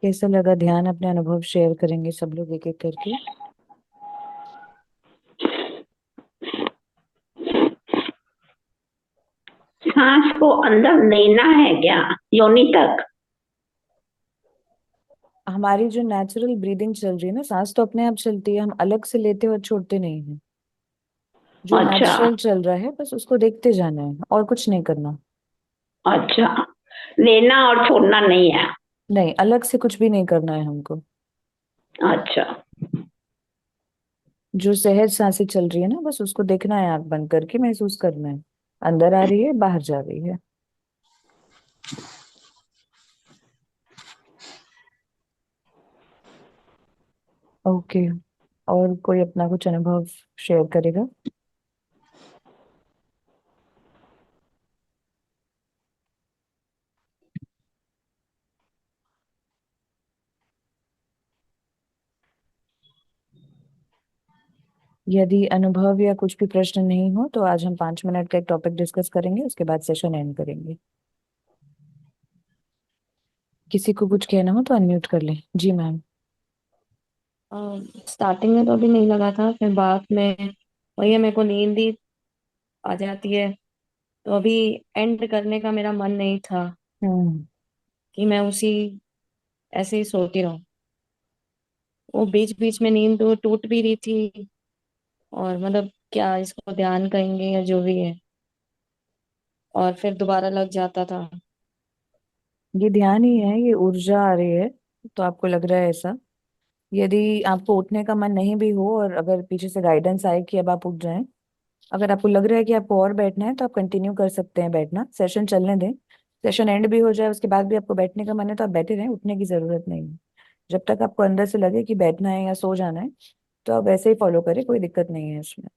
कैसा लगा? ध्यान अपने अनुभव शेयर करेंगे सब लोग एक एक करके। सांस को अंदर लेना है क्या? योनि तक? हमारी जो नेचुरल ब्रीदिंग चल रही है ना, सांस तो अपने आप चलती है, हम अलग से लेते और छोड़ते नहीं है। जो अच्छा। नेचुरल चल रहा है बस उसको देखते जाना है और कुछ नहीं करना। अच्छा, लेना और छोड़ना नहीं है? नहीं, अलग से कुछ भी नहीं करना है हमको। अच्छा। जो सहज सांसें चल रही है ना, बस उसको देखना है, आंख बंद करके महसूस करना है। अंदर आ रही है, बाहर जा रही है। ओके। और कोई अपना कुछ अनुभव शेयर करेगा? यदि अनुभव या कुछ भी प्रश्न नहीं हो तो आज हम 5 मिनट का एक टॉपिक डिस्कस करेंगे, उसके बाद सेशन एंड करेंगे। किसी को कुछ कहना हो तो अनम्यूट कर ले। जी मैम। स्टार्टिंग में तो अभी नहीं लगा था, फिर बाद में वही है, मेरे को नींद ही आ जाती है। तो अभी एंड करने का मेरा मन नहीं था हम्म। कि मैं उसी ऐसे ही सोती रहूं। वो बीच बीच में नींद तो टूट भी रही थी, और मतलब क्या इसको ध्यान कहेंगे या जो भी है, और फिर दोबारा लग जाता था। ये ध्यान ही है, ये ऊर्जा आ रही है। तो आपको लग रहा है ऐसा। यदि आपको उठने का मन नहीं भी हो और अगर पीछे से गाइडेंस आए कि अब आप उठ जाएं, अगर आपको लग रहा है कि आपको और बैठना है तो आप कंटिन्यू कर सकते हैं बैठना, सेशन चलने दें। सेशन एंड भी हो जाए उसके बाद भी आपको बैठने का मन है तो आप बैठे रहें, उठने की जरूरत नहीं है। जब तक आपको अंदर से लगे कि बैठना है या सो जाना है तो आप वैसे ही फॉलो करें, कोई दिक्कत नहीं है इसमें।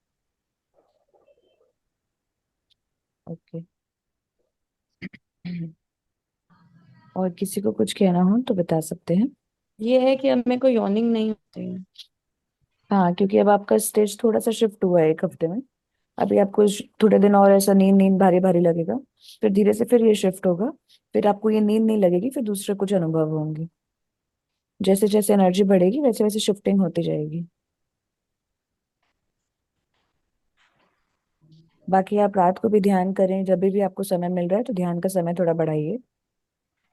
ओके। और किसी को कुछ कहना हो तो बता सकते हैं। ये है कि अब मेरे को यॉर्निंग नहीं होती है। हाँ, क्योंकि अब आपका स्टेज थोड़ा सा शिफ्ट हुआ है एक हफ्ते में। अभी आपको थोड़े दिन और ऐसा नींद नींद भारी भारी लगेगा। फिर धीरे से फिर ये शिफ्ट होगा। फिर आपको ये नींद नहीं लगेगी, फिर दूसरे कुछ अनुभव होंगे। जैसे जैसे एनर्जी बढ़ेगी वैसे वैसे शिफ्टिंग होती जाएगी। बाकी आप रात को भी ध्यान करें, जब भी आपको समय मिल रहा है तो ध्यान का समय थोड़ा बढ़ाइए।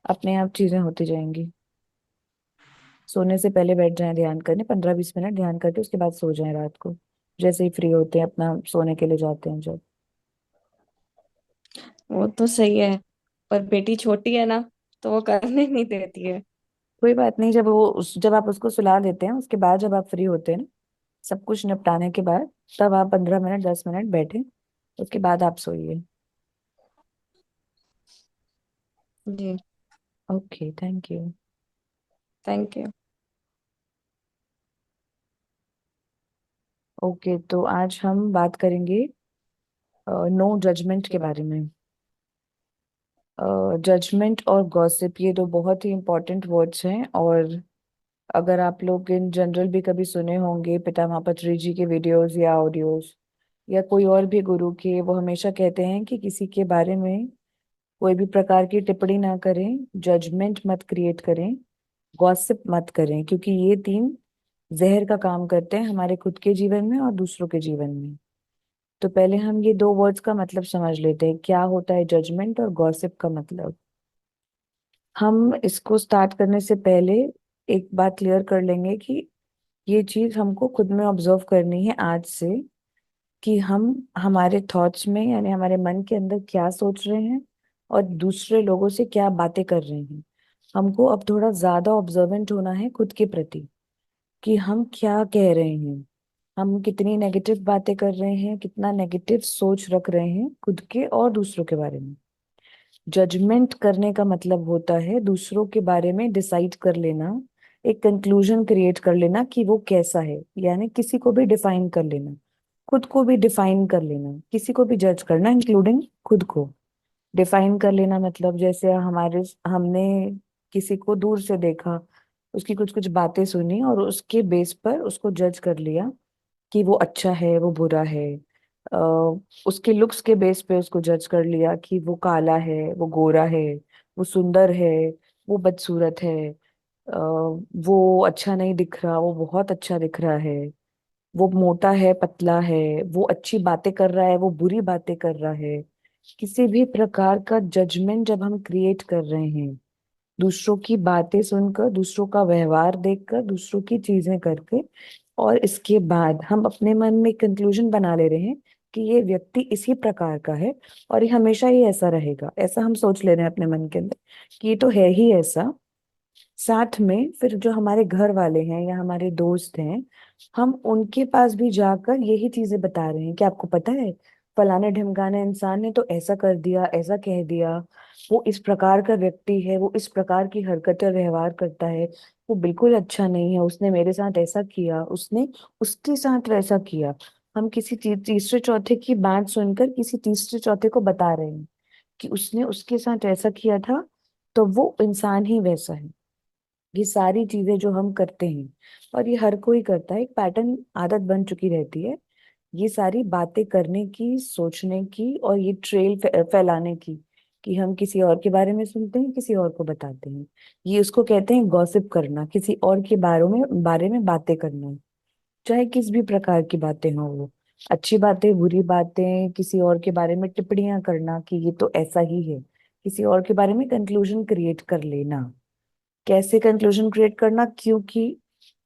अपने आप चीजें होती जाएंगी। सोने से पहले बैठ जाएं ध्यान करने, 15-20 मिनट ध्यान करके उसके बाद सो जाएं रात को। जैसे ही फ्री होते हैं अपना सोने के लिए जाते हैं जब। वो तो सही है, पर बेटी छोटी है ना, तो वो करने नहीं देती है। कोई बात नहीं, जब आप उसको सुला देते हैं उसके बाद जब आप फ्री होते हैं ना, सब कुछ निपटाने के बाद, तब आप 15 मिनट 10 मिनट बैठे। उसके बाद आप सोइए। जी। Okay, thank you. Thank you. Okay, तो आज हम बात करेंगे नो जजमेंट के बारे में। जजमेंट और गॉसिप ये दो बहुत ही इंपॉर्टेंट वर्ड्स हैं। और अगर आप लोग इन जनरल भी कभी सुने होंगे पितामह पत्री जी के वीडियोस या ऑडियोज, या कोई और भी गुरु के, वो हमेशा कहते हैं कि किसी के बारे में कोई भी प्रकार की टिप्पणी ना करें, जजमेंट मत क्रिएट करें, गॉसिप मत करें, क्योंकि ये तीन जहर का काम करते हैं हमारे खुद के जीवन में और दूसरों के जीवन में। तो पहले हम ये दो वर्ड्स का मतलब समझ लेते हैं, क्या होता है जजमेंट और गॉसिप का मतलब। हम इसको स्टार्ट करने से पहले एक बात क्लियर कर लेंगे कि ये चीज हमको खुद में ऑब्जर्व करनी है आज से, कि हम हमारे थॉट्स में यानी हमारे मन के अंदर क्या सोच रहे हैं और दूसरे लोगों से क्या बातें कर रहे हैं। हमको अब थोड़ा ज्यादा ऑब्जर्वेंट होना है खुद के प्रति, कि हम क्या कह रहे हैं, हम कितनी नेगेटिव बातें कर रहे हैं, कितना नेगेटिव सोच रख रहे हैं खुद के और दूसरों के बारे में। जजमेंट करने का मतलब होता है दूसरों के बारे में डिसाइड कर लेना, एक कंक्लूजन क्रिएट कर लेना कि वो कैसा है, यानी किसी को भी डिफाइन कर लेना, खुद को भी डिफाइन कर लेना, किसी को भी जज करना इंक्लूडिंग खुद को। डिफाइन कर लेना मतलब जैसे हमने किसी को दूर से देखा, उसकी कुछ कुछ बातें सुनी और उसके बेस पर उसको जज कर लिया कि वो अच्छा है वो बुरा है। आ, उसके लुक्स के बेस पे उसको जज कर लिया कि वो काला है वो गोरा है, वो सुंदर है वो बदसूरत है। वो अच्छा नहीं दिख रहा, वो बहुत अच्छा दिख रहा है, वो मोटा है पतला है, वो अच्छी बातें कर रहा है, वो बुरी बातें कर रहा है। किसी भी प्रकार का जजमेंट जब हम क्रिएट कर रहे हैं, दूसरों की बातें सुनकर, दूसरों का व्यवहार देखकर, दूसरों की चीजें करके, और इसके बाद हम अपने मन में कंक्लूजन बना ले रहे हैं कि ये व्यक्ति इसी प्रकार का है और ये हमेशा ही ऐसा रहेगा, ऐसा हम सोच ले रहे हैं अपने मन के अंदर कि ये तो है ही ऐसा। साथ में फिर जो हमारे घर वाले हैं या हमारे दोस्त हैं, हम उनके पास भी जाकर यही चीजें बता रहे हैं कि आपको पता है, फलाने ढिमकाने इंसान ने तो ऐसा कर दिया, ऐसा कह दिया, वो इस प्रकार का व्यक्ति है, वो इस प्रकार की हरकत और व्यवहार करता है, वो बिल्कुल अच्छा नहीं है, उसने मेरे साथ ऐसा किया, उसने उसके साथ वैसा किया। हम किसी तीसरे चौथे की बात सुनकर किसी तीसरे चौथे को बता रहे हैं कि उसने उसके साथ ऐसा किया था, तो वो इंसान ही वैसा है। ये सारी चीजें जो हम करते हैं, और ये हर कोई करता है, एक पैटर्न आदत बन चुकी रहती है, ये सारी बातें करने की, सोचने की, और ये ट्रेल फैलाने की, कि हम किसी और के बारे में सुनते हैं, किसी और को बताते हैं। ये उसको कहते हैं गॉसिप करना, किसी और के बारे में बातें करना। चाहे किस भी प्रकार की बातें हों, वो अच्छी बातें, बुरी बातें, किसी और के बारे में टिप्पणियां करना कि ये तो ऐसा ही है, किसी और के बारे में कंक्लूजन क्रिएट कर लेना। कैसे कंक्लूजन क्रिएट करना? क्योंकि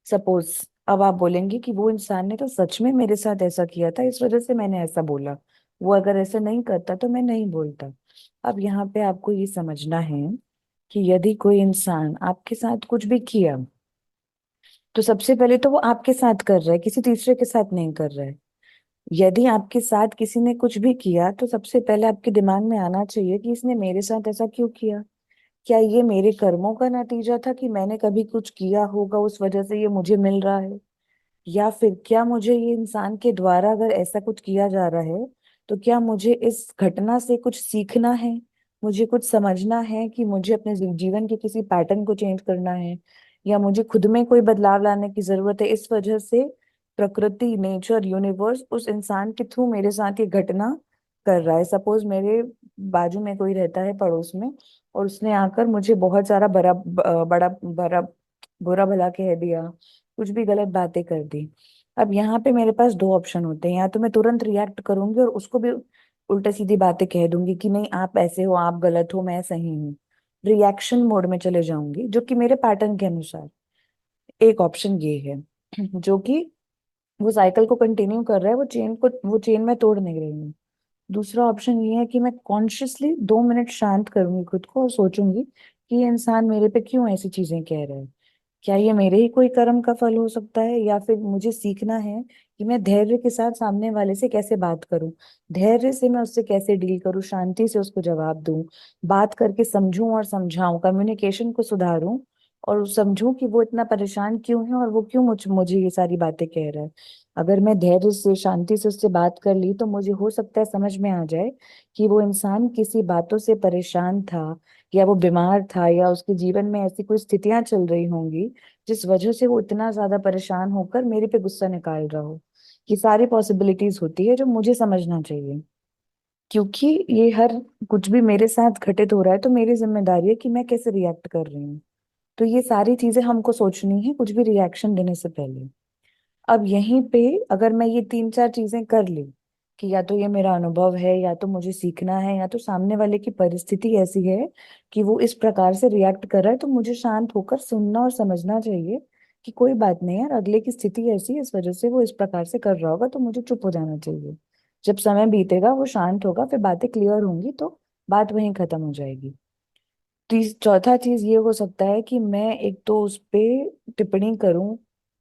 सपोज अब आप बोलेंगे कि वो इंसान ने तो सच में मेरे साथ ऐसा किया था, इस वजह से मैंने ऐसा बोला, वो अगर ऐसा नहीं करता तो मैं नहीं बोलता। अब यहाँ पे आपको ये समझना है कि यदि कोई इंसान आपके साथ कुछ भी किया, तो सबसे पहले तो वो आपके साथ कर रहा है, किसी तीसरे के साथ नहीं कर रहा है। यदि आपके साथ किसी ने कुछ भी किया, तो सबसे पहले आपके दिमाग में आना चाहिए कि इसने मेरे साथ ऐसा क्यों किया। क्या ये मेरे कर्मों का नतीजा था कि मैंने कभी कुछ किया होगा, उस वजह से ये मुझे मिल रहा है? या फिर क्या मुझे ये इंसान के द्वारा अगर ऐसा कुछ किया जा रहा है, तो क्या मुझे इस घटना से कुछ सीखना है, मुझे कुछ समझना है कि मुझे अपने जीवन के किसी पैटर्न को चेंज करना है, या मुझे खुद में कोई बदलाव लाने की जरूरत है, इस वजह से प्रकृति, नेचर, यूनिवर्स उस इंसान के थ्रू मेरे साथ ये घटना कर रहा है। सपोज मेरे बाजू में कोई रहता है पड़ोस में, और उसने आकर मुझे बहुत सारा बड़ा बुरा भला कह दिया, कुछ भी गलत बातें कर दी। अब यहाँ पे मेरे पास दो ऑप्शन होते हैं, या तो मैं तुरंत रिएक्ट करूंगी और उसको भी उल्टा सीधी बातें कह दूंगी कि नहीं आप ऐसे हो, आप गलत हो, मैं सही हूँ, रिएक्शन मोड में चले जाऊंगी, जो कि मेरे पैटर्न के अनुसार। एक ऑप्शन ये है जो कि वो साइकिल को कंटिन्यू कर रहा है, वो चेन मैं तोड़ नहीं रही हूँ। दूसरा ऑप्शन ये है कि मैं कॉन्शियसली 2 मिनट शांत करूंगी खुद को और सोचूंगी कि ये इंसान मेरे पे क्यों ऐसी चीजें कह रहा है। क्या ये मेरे ही कोई कर्म का फल हो सकता है, या फिर मुझे सीखना है कि मैं धैर्य के साथ सामने वाले से कैसे बात करूं, धैर्य से मैं उससे कैसे डील करूं, शांति से उसको जवाब दूं, बात करके समझूं और समझाऊं, कम्युनिकेशन को सुधारूं, और समझूं कि वो इतना परेशान क्यों है और वो क्यों मुझे ये सारी बातें कह रहा है। अगर मैं धैर्य से, शांति से उससे बात कर ली, तो मुझे हो सकता है समझ में आ जाए कि वो इंसान किसी बातों से परेशान था, या वो बीमार था, या उसके जीवन में ऐसी कोई स्थितियां चल रही होंगी जिस वजह से वो इतना ज्यादा परेशान होकर मेरे पे गुस्सा निकाल रहा हो। ये सारी पॉसिबिलिटीज होती है जो मुझे समझना चाहिए, क्योंकि ये हर कुछ भी मेरे साथ घटित हो रहा है, तो मेरी जिम्मेदारी है कि मैं कैसे रिएक्ट कर रही हूँ। तो ये सारी चीजें हमको सोचनी है कुछ भी रिएक्शन देने से पहले। अब यहीं पे अगर मैं ये तीन चार चीजें कर ली, कि या तो ये मेरा अनुभव है, या तो मुझे सीखना है, या तो सामने वाले की परिस्थिति ऐसी है कि वो इस प्रकार से रिएक्ट कर रहा है, तो मुझे शांत होकर सुनना और समझना चाहिए कि कोई बात नहीं यार, अगले की स्थिति ऐसी है, इस वजह से वो इस प्रकार से कर रहा होगा, तो मुझे चुप हो जाना चाहिए। जब समय बीतेगा, वो शांत होगा, फिर बातें क्लियर होंगी, तो बात वहीं खत्म हो जाएगी। चौथा चीज ये हो सकता है कि मैं एक तो उस पे टिप्पणी करूं,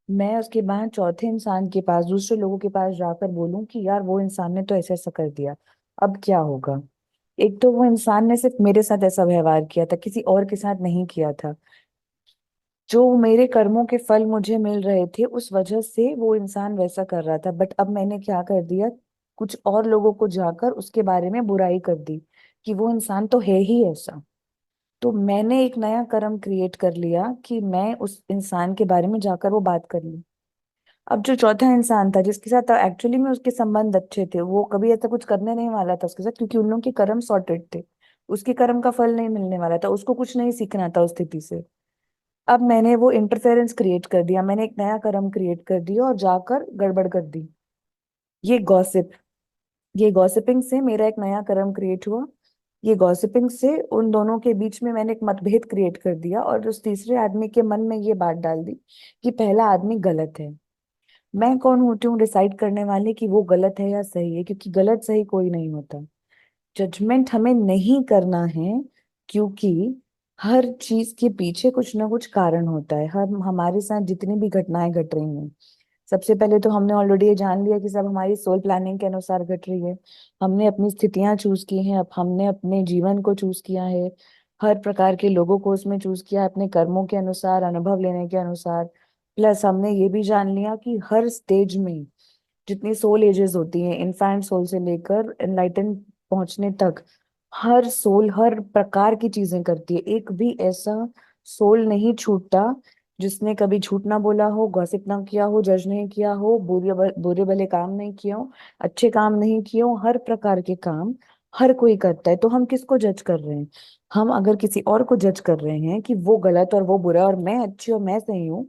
मैं उसके बाद चौथे इंसान के पास, दूसरे लोगों के पास जाकर बोलूं कि यार वो इंसान ने तो ऐसा ऐसा कर दिया, अब क्या होगा। एक तो वो इंसान ने सिर्फ मेरे साथ ऐसा व्यवहार किया था, किसी और के साथ नहीं किया था। जो मेरे कर्मों के फल मुझे मिल रहे थे, उस वजह से वो इंसान वैसा कर रहा था, बट अब मैंने क्या कर दिया, कुछ और लोगों को जाकर उसके बारे में बुराई कर दी कि वो इंसान तो है ही ऐसा। तो मैंने एक नया कर्म क्रिएट कर लिया कि मैं उस इंसान के बारे में जाकर वो बात कर ली। अब जो चौथा इंसान था जिसके साथ एक्चुअली में उसके संबंध अच्छे थे, वो कभी ऐसा कुछ करने नहीं वाला था उसके साथ, क्योंकि उन लोगों के कर्म सॉर्टेड थे, उसके कर्म का फल नहीं मिलने वाला था, उसको कुछ नहीं सीखना था उस स्थिति से। अब मैंने वो इंटरफेरेंस क्रिएट कर दिया, मैंने एक नया कर्म क्रिएट कर दिया और जाकर गड़बड़ कर दी। ये गॉसिप, ये गॉसिपिंग से मेरा एक नया कर्म क्रिएट हुआ। ये गॉसिपिंग से उन दोनों के बीच में मैंने एक मतभेद क्रिएट कर दिया और उस तीसरे आदमी के मन में ये बात डाल दी कि पहला आदमी गलत है। मैं कौन होती हूँ डिसाइड करने वाले कि वो गलत है या सही है, क्योंकि गलत सही कोई नहीं होता। जजमेंट हमें नहीं करना है, क्योंकि हर चीज के पीछे कुछ ना कुछ कारण होता है। हम हमारे साथ जितनी भी घटनाएं घट रही हैं, सबसे पहले तो हमने ऑलरेडी ये जान लिया कि सब हमारी सोल प्लानिंग के अनुसार घट रही है। हमने अपनी स्थितियां चूज की हैं, अब हमने अपने जीवन को चूज किया है, हर प्रकार के लोगों को उसमें चूज किया अपने कर्मों के अनुसार, अनुभव लेने के अनुसार। प्लस हमने ये भी जान लिया कि हर स्टेज में जितनी सोल एजेस होती हैं, इन्फेंट सोल से लेकर एनलाइटन पहुंचने तक, हर सोल हर प्रकार की चीजें करती है। एक भी ऐसा सोल नहीं छूटता जिसने कभी झूठ ना बोला हो, गॉसिप ना किया हो, जज नहीं किया हो, बुरे भले काम नहीं किए हो, अच्छे काम नहीं किए हो। हर प्रकार के काम हर कोई करता है। तो हम किसको जज कर रहे हैं? हम अगर किसी और को जज कर रहे हैं कि वो गलत और वो बुरा और मैं अच्छी और मैं सही हूँ,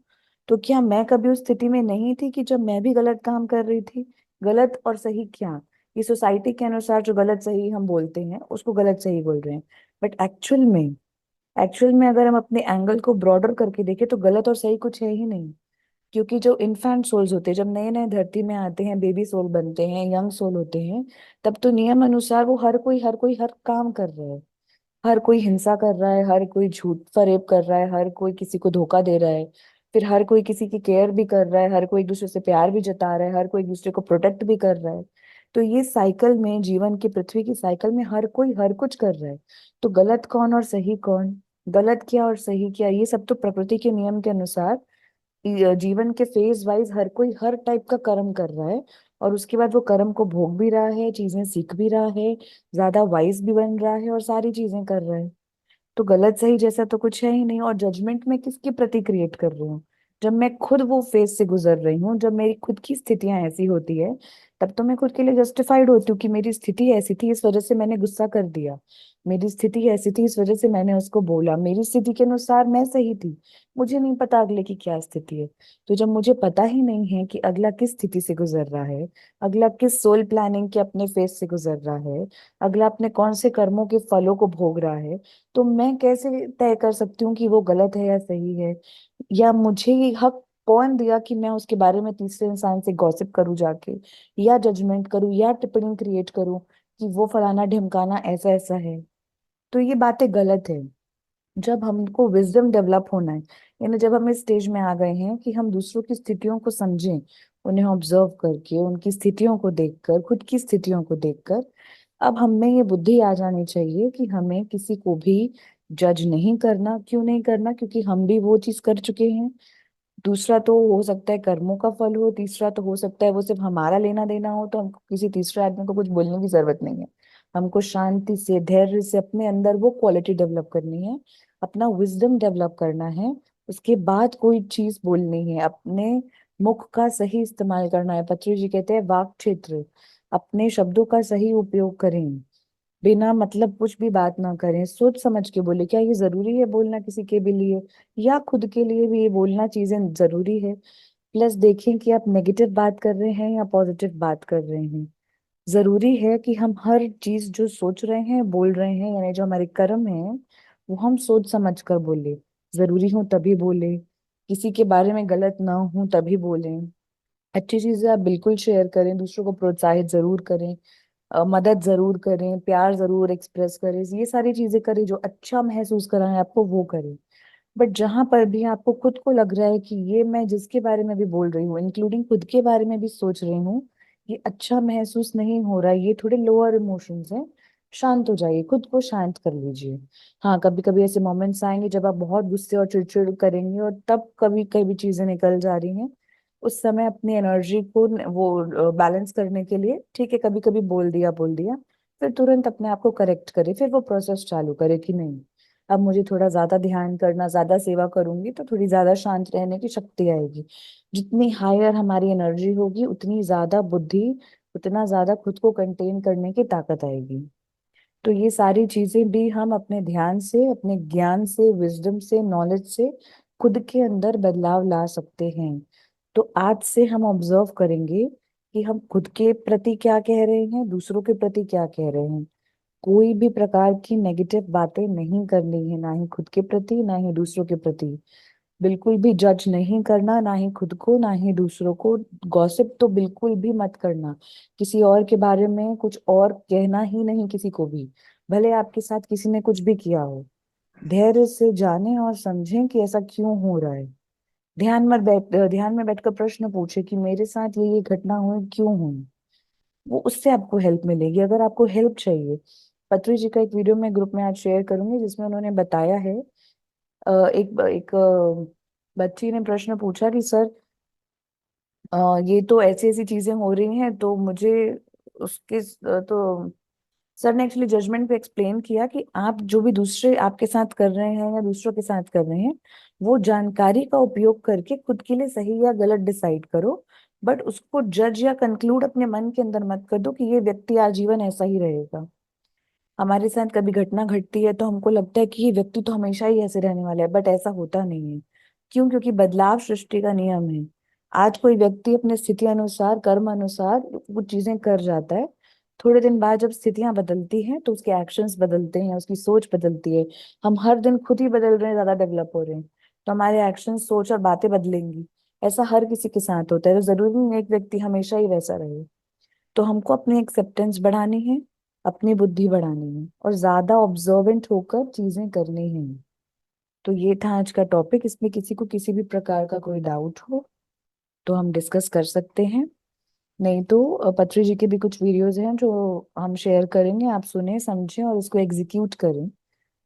तो क्या मैं कभी उस स्थिति में नहीं थी कि जब मैं भी गलत काम कर रही थी? गलत और सही क्या, ये सोसाइटी के अनुसार जो गलत सही हम बोलते हैं उसको गलत सही बोल रहे हैं। बट एक्चुअल में अगर हम अपने एंगल को ब्रॉडर करके देखें तो गलत और सही कुछ है ही नहीं। क्योंकि जो इन्फेंट सोल्स होते हैं, जब नए नए धरती में आते हैं, बेबी सोल बनते हैं, यंग सोल होते हैं, तब तो नियम अनुसार वो हर कोई हर काम कर रहा है। हर कोई हिंसा कर रहा है, हर कोई झूठ फरेब कर रहा है, हर कोई किसी को धोखा दे रहा है, फिर हर कोई किसी की केयर भी कर रहा है, हर कोई एक दूसरे से प्यार भी जता रहा है, हर कोई एक दूसरे को प्रोटेक्ट भी कर रहा है। तो ये साइकिल में, जीवन की पृथ्वी की साइकिल में हर कोई हर कुछ कर रहा है। तो गलत कौन और सही कौन, गलत क्या और सही क्या, ये सब तो प्रकृति के नियम के अनुसार जीवन के फेज वाइज हर कोई हर टाइप का कर्म कर रहा है। और उसके बाद वो कर्म को भोग भी रहा है, चीजें सीख भी रहा है, ज्यादा वाइज भी बन रहा है और सारी चीजें कर रहा है। तो गलत सही जैसा तो कुछ है ही नहीं। और जजमेंट में किसकी प्रति क्रिएट कर रही हूँ? जब मैं खुद वो फेज से गुजर रही हूँ, जब मेरी खुद की स्थितियां ऐसी होती है, तब तो मैं खुद के लिए जस्टिफाइड होती हूँ कि मेरी स्थिति ऐसी थी इस वजह से मैंने गुस्सा कर दिया, मेरी स्थिति ऐसी थी इस वजह से मैंने उसको बोला, मेरी स्थिति के अनुसार मैं सही थी। मुझे नहीं पता अगले की क्या स्थिति है। तो जब मुझे पता ही नहीं है कि अगला किस स्थिति से गुजर रहा है, अगला किस सोल प्लानिंग के अपने फेज से गुजर रहा है, अगला अपने कौन से कर्मों के फलों को भोग रहा है, तो मैं कैसे तय कर सकती हूँ कि वो गलत है या सही है? या मुझे ये हक कौन दिया कि मैं उसके बारे में तीसरे इंसान से गॉसिप करूं जाके, या जजमेंट करूं, या टिप्पणी क्रिएट करूं कि वो फलाना ढिमकाना ऐसा ऐसा है? तो ये बातें गलत है। जब हमको विजडम डेवलप होना है, यानी जब हम इस स्टेज में आ गए हैं कि हम दूसरों की स्थितियों को समझें, उन्हें ऑब्जर्व करके, उनकी स्थितियों को देखकर, खुद की स्थितियों को देखकर, अब हमें ये बुद्धि आ जानी चाहिए कि हमें किसी को भी जज नहीं करना। क्यों नहीं करना? क्योंकि हम भी वो चीज कर चुके हैं। दूसरा तो हो सकता है कर्मों का फल हो, तीसरा तो हो सकता है वो सिर्फ हमारा लेना देना हो, तो हमको किसी तीसरे आदमी को कुछ बोलने की जरूरत नहीं है। हमको शांति से, धैर्य से अपने अंदर वो क्वालिटी डेवलप करनी है, अपना विजडम डेवलप करना है। उसके बाद कोई चीज बोलनी है, अपने मुख का सही इस्तेमाल करना है। पत्री जी कहते हैं वाक क्षेत्र, अपने शब्दों का सही उपयोग करें, बिना मतलब कुछ भी बात ना करें, सोच समझ के बोले। क्या ये जरूरी है बोलना किसी के भी लिए, या खुद के लिए भी ये बोलना चीजें जरूरी है? प्लस देखें कि आप नेगेटिव बात कर रहे हैं या पॉजिटिव बात कर रहे हैं। जरूरी है कि हम हर चीज जो सोच रहे हैं, बोल रहे हैं, यानी जो हमारे कर्म है, वो हम सोच समझ कर बोले। जरूरी हो तभी बोले, किसी के बारे में गलत ना हो तभी बोलें। अच्छी चीजें आप बिल्कुल शेयर करें, दूसरों को प्रोत्साहित जरूर करें, मदद जरूर करें, प्यार जरूर एक्सप्रेस करें, ये सारी चीजें करें जो अच्छा महसूस कराएं आपको, वो करें। बट जहां पर भी आपको खुद को लग रहा है कि ये मैं जिसके बारे में भी बोल रही हूँ, इंक्लूडिंग खुद के बारे में भी सोच रही हूँ, ये अच्छा महसूस नहीं हो रहा है, ये थोड़े लोअर इमोशंस हैं, शांत हो जाइए, खुद को शांत कर लीजिए। हाँ, कभी कभी ऐसे मोमेंट्स आएंगे जब आप बहुत गुस्से और चिड़चिड़ करेंगे, और तब कभी कभी चीजें निकल जा रही हैं। उस समय अपनी एनर्जी को वो बैलेंस करने के लिए ठीक है, कभी कभी बोल दिया, फिर तुरंत अपने आप को करेक्ट करे, फिर वो प्रोसेस चालू करे कि नहीं, अब मुझे थोड़ा ज्यादा ध्यान करना, ज्यादा सेवा करूंगी तो थोड़ी ज्यादा शांत रहने की शक्ति आएगी। जितनी हायर हमारी एनर्जी होगी, उतनी ज्यादा बुद्धि, उतना ज्यादा खुद को कंटेन करने की ताकत आएगी। तो ये सारी चीजें भी हम अपने ध्यान से, अपने ज्ञान से, विजडम से, नॉलेज से खुद के अंदर बदलाव ला सकते हैं। तो आज से हम ऑब्जर्व करेंगे कि हम खुद के प्रति क्या कह रहे हैं, दूसरों के प्रति क्या कह रहे हैं। कोई भी प्रकार की नेगेटिव बातें नहीं करनी है, ना ही खुद के प्रति ना ही दूसरों के प्रति। बिल्कुल भी जज नहीं करना, ना ही खुद को ना ही दूसरों को। गॉसिप तो बिल्कुल भी मत करना। किसी और के बारे में कुछ और कहना ही नहीं किसी को भी, भले आपके साथ किसी ने कुछ भी किया हो। धैर्य से जानें और समझें कि ऐसा क्यों हो रहा है। ध्यान में बैठकर प्रश्न पूछे कि मेरे साथ ये घटना हुई, क्यों हुई। वो उससे आपको हेल्प मिलेगी। अगर आपको हेल्प चाहिए, पत्री जी का एक वीडियो मैं ग्रुप में आज शेयर करूंगी जिसमें उन्होंने बताया है। एक एक बच्ची ने प्रश्न पूछा कि सर, ये तो ऐसी ऐसी चीजें हो रही हैं, तो मुझे उसके तो सर ने एक्चुअली जजमेंट पे एक्सप्लेन किया कि आप जो भी दूसरे आपके साथ कर रहे हैं या दूसरों के साथ कर रहे हैं, वो जानकारी का उपयोग करके खुद के लिए सही या गलत डिसाइड करो। बट उसको जज या कंक्लूड अपने मन के अंदर मत कर दो कि ये व्यक्ति आजीवन ऐसा ही रहेगा। हमारे साथ कभी घटना घटती है तो हमको लगता है कि ये व्यक्ति तो हमेशा ही ऐसे रहने वाला है, बट ऐसा होता नहीं है। क्यों? क्योंकि बदलाव सृष्टि का नियम है। आज कोई व्यक्ति अपने स्थिति अनुसार, कर्म अनुसार कुछ चीजें कर जाता है। थोड़े दिन बाद जब स्थितियां बदलती हैं तो उसके एक्शंस बदलते हैं, उसकी सोच बदलती है। हम हर दिन खुद ही बदल रहे हैं, ज्यादा डेवलप हो रहे हैं, तो हमारे एक्शन, सोच और बातें बदलेंगी। ऐसा हर किसी के साथ होता है, तो जरूरी नहीं एक व्यक्ति हमेशा ही वैसा रहे। तो हमको अपनी एक्सेप्टेंस बढ़ानी है, अपनी बुद्धि बढ़ानी है और ज्यादा ऑब्जर्वेंट होकर चीजें करनी है। तो ये था आज का टॉपिक। इसमें किसी को किसी भी प्रकार का कोई डाउट हो तो हम डिस्कस कर सकते हैं। नहीं तो पत्री जी के भी कुछ वीडियोस हैं जो हम शेयर करेंगे, आप सुने समझें और उसको एग्जीक्यूट करें।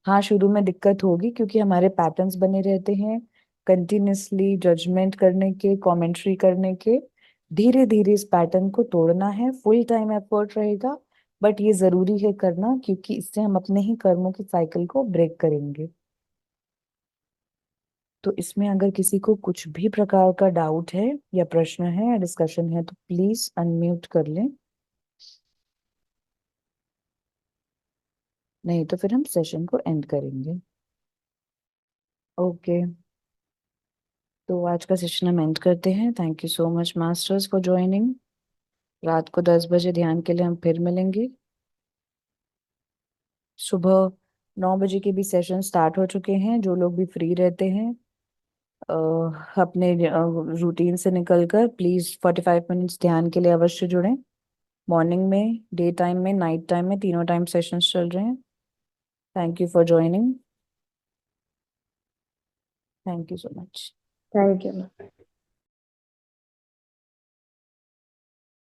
हाँ, शुरू में दिक्कत होगी क्योंकि हमारे पैटर्न्स बने रहते हैं कंटिन्यूअसली जजमेंट करने के, कमेंट्री करने के। धीरे धीरे इस पैटर्न को तोड़ना है, फुल टाइम एफर्ट रहेगा, बट ये जरूरी है करना, क्योंकि इससे हम अपने ही कर्मों की साइकिल को ब्रेक करेंगे। तो इसमें अगर किसी को कुछ भी प्रकार का डाउट है या प्रश्न है या डिस्कशन है तो प्लीज अनम्यूट कर लें, नहीं तो फिर हम सेशन को एंड करेंगे। ओके, तो आज का सेशन हम एंड करते हैं। Thank you so much masters for joining. रात को 10 बजे ध्यान के लिए हम फिर मिलेंगे। सुबह 9 बजे के भी सेशन स्टार्ट हो चुके हैं। जो लोग भी फ्री रहते हैं अपने रूटीन से निकलकर प्लीज 45 मिनट्स ध्यान के लिए अवश्य जुड़ें। मॉर्निंग में, डे टाइम में, नाइट टाइम में, तीनों टाइम सेशंस चल रहे हैं। Thank you for joining. Thank you so much. Thank you.